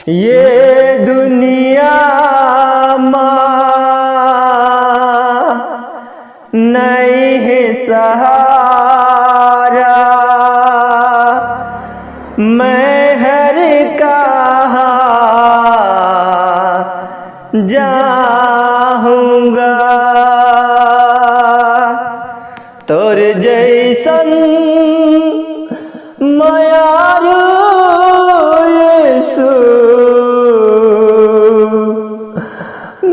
ये दुनिया नहीं है सहारा, मैं हर कहाँ जाऊंगा। तोर जैसन मायारू यीशु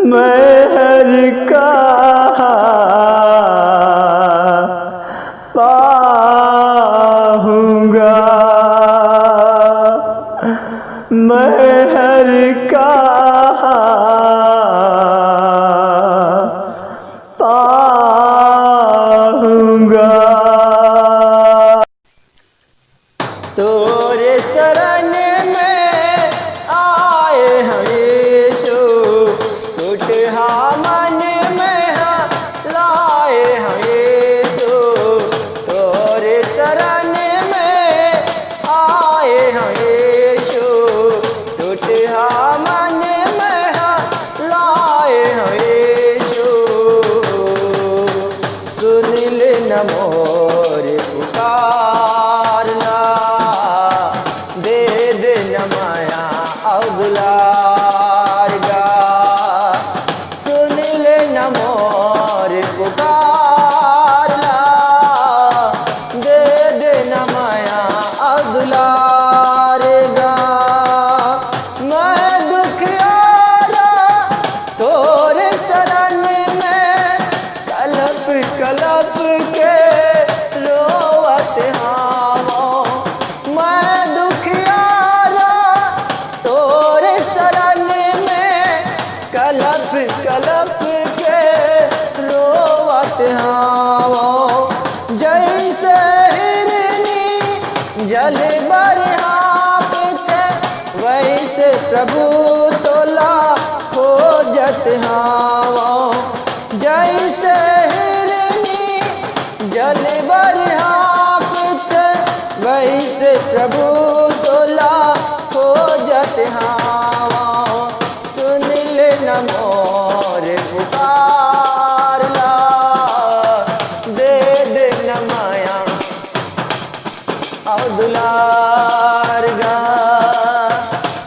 मैं हर कहाँ पाऊंगा, मैं हर कहाँ पाऊंगा। तोरे शरण में आए हम यीशु, टूटा मन में लाए हम यीशु। तोरे शरण में आए हम यीशु, टूटा मन में लाए हम यीशु। सुन ले न मोर पुकारना, दे दे न माया और दुलार गा। सुन ले न मोर पुकारना, दे दे न माया और दुलार गा। मैं दुखियारा तोरे शरण में कलप कलप के रोवत हावो। मैं दुखियारा तोरे शरण में कलप कलप के रोवत हावो। जैसे हिरनी जल बरहाते, वैसे प्रभु तोला खोजत हावो। जैसे हिरनी जल बरहाते, वैसे प्रभु तोला खोजत हावो। सुन ले न मोर पुकारला, दे दे न माया और दुलार गा।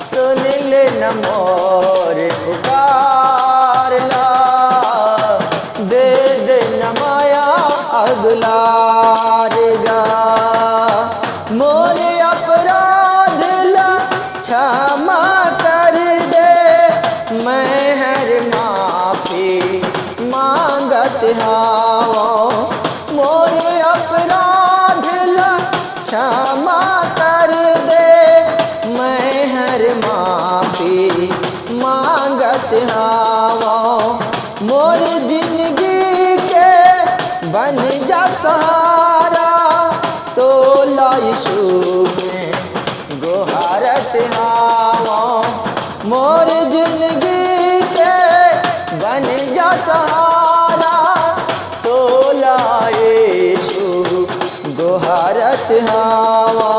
सुन ले न मोर पुकारला, दे दे न माया और दुलार गा। मोरे अपराध ला क्षमा कर दे, मैं हर माफी मांगत हावो। मोरे अपराध ला क्षमा कर दे, मैं हर माफी मांगत हावो। मोर जिंदगी के बन जा सहारा, तोला यीशु में गोहारत हावो। मोर जिंदगी के बन जा सहारा, तोला यीशु गोहारत हावो।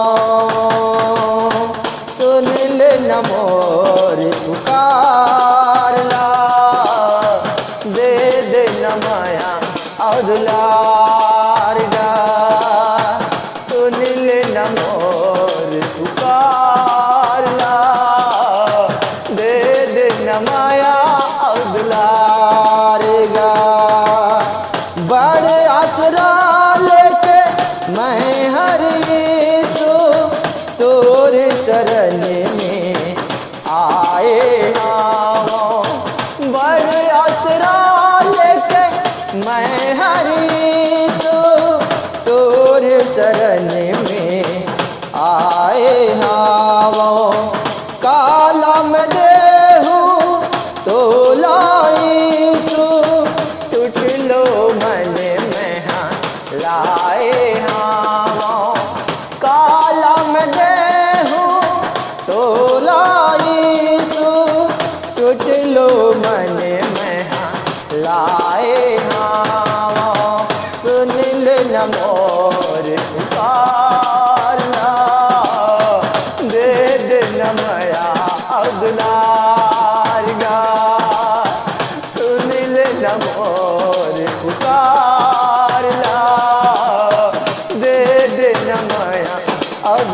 सुन ले न मोर पुकारला, दे दे न माया और दुलार गा। सुन ले न मोर पुकारला, दे दे न माया और दुलार गा। बड़े आसरा लेके मैं हर यीशु तोरे शरण में आए हावो। बड़े आसरा लेके मैं हर यीशु तोरे शरण में आए हावो। काला में देहू तोला यीशु, टूट लो मन में लाए हावो। काला में देहू तो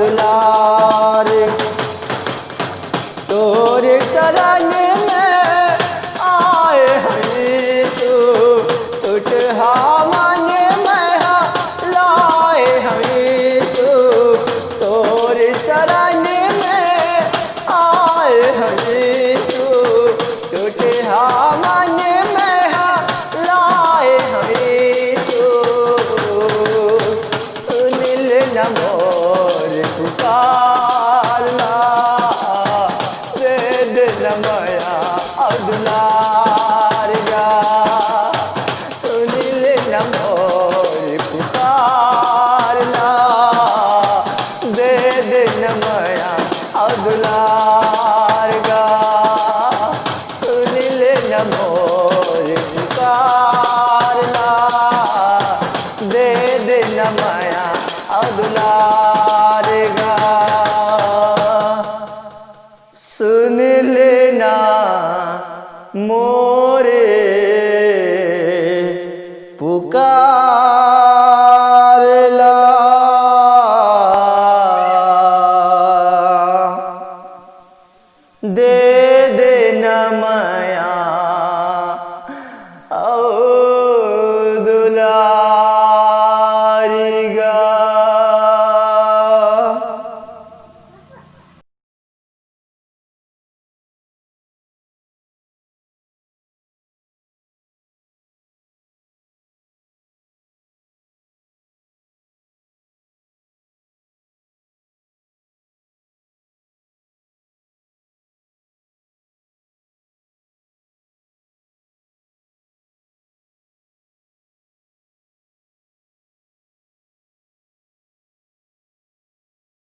दुलार तोरे शरण में आए हैं तू उठा मन में लाए हैं तू तोरे शरण में आए हैं तू उठा मन में लाए हैं तू सुनिल न मोर पुकारना वेद रमया दुलार जा सुनिल न मोर पुकारना वेद रमया दुलार गा सुनिल न मोर पुकारना वेद नमया